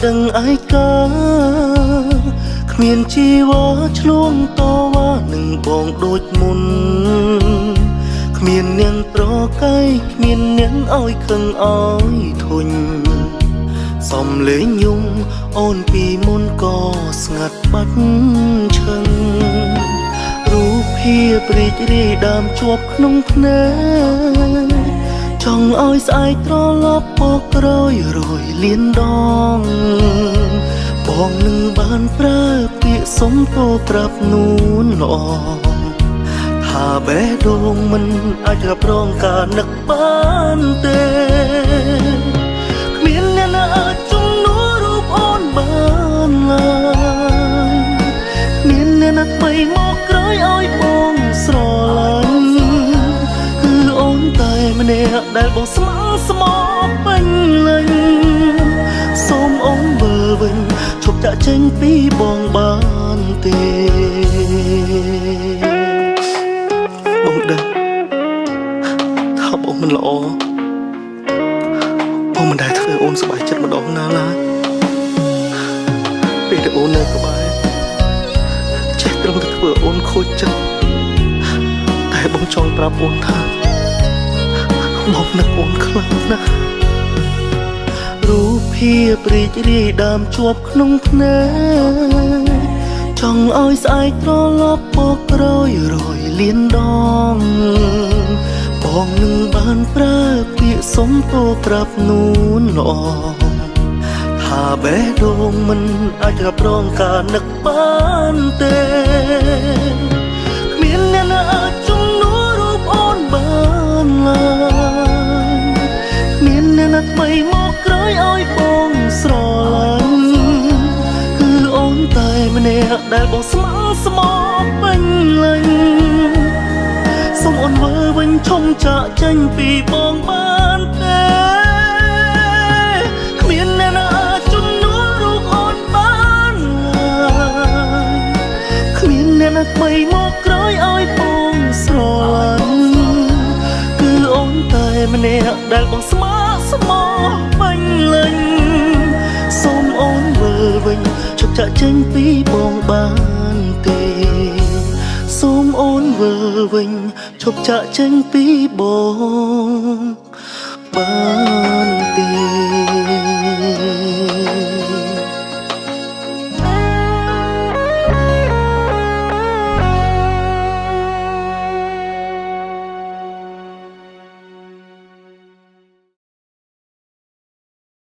ដឹងឯកាគ្មានជីវ៉ាឆ្លងតវ៉ានឹងបងដូចមុនគ្មាននាងប្រកែកគ្មាននាងឲ្យខឹងឲ្យធុញសំលេងយំអូនពីមុនក៏ស្ងាត់បាត់ឈឹងរូបភាពរីករាយដើមជាប់ក្នុងភ្នែកចង់ឲ្យស្អែកត្រឡប់បកក្រោយរយលៀនដងបងនឹងបានប្រើពាក្យសុំទោប្រាប់នួនល្អថាបេះដូងមិនអាចរ៉ាប់រងការនឹកបានទេគ្មានអ្នកណាអាចជំនួសរូបអូនបានឡើយគ្មានអ្នកណាថ្មីមកក្រោយឲ្យបងស្រឡាញ់គឺអូនតែម្នាក់ដែលបងស្មោះស្មោះពេញលេញសូមអូនមើលវិញឈប់ចាក់ចេញពីបងបានទេបងដឹងថាបងមិនល្អបងមិនដែលធ្វើអូនសប្បាយចិត្តម្ដងណាឡើយពេលដែលអូននៅក្បែរចេះត្រឹមតែធ្វើអូនខូចចិត្តតែបងចង់ប្រាប់អូនថាបងនឹកអូនខ្លាំងណាស់រូបភាពរីករាយដើមជាប់ក្នុងភ្នែកចង់ឲ្យស្អែកត្រឡប់បកក្រោយរយលៀនដងបងនឹងបានប្រើពាក្យសុំទោប្រាប់នួនល្អថាបេះដូងមិនអាចរ៉ាប់រងការនឹកបានទេគ្មានអ្នកណាអាចជំនួសរូបអូនបានឡើយគ្មានអ្នកណាថ្មីមកក្រោយឲ្យបងស្រឡាញ់គឺអូនតែម្នាក់ដែលបងស្មោះស្មោះពេញលេញសូមអូនមើលវិញឈុំចាក់ចេញពីបងបានទេគ្មានអ្នកណាអាចជំនួសរូបអូនបានឡើយគ្មានអ្នកណាថ្មីមកក្រោយឲ្យបងស្រឡាញ់គឺអូនតែម្នាក់ដែលបងស្មោះស្មោះពេញលេញសូមអូនមើលវិញឈប់ចាក់ចេញពីបងបានទេសូមអូនមើលវិញឈប់ចាក់ចេញពីបងបានទេ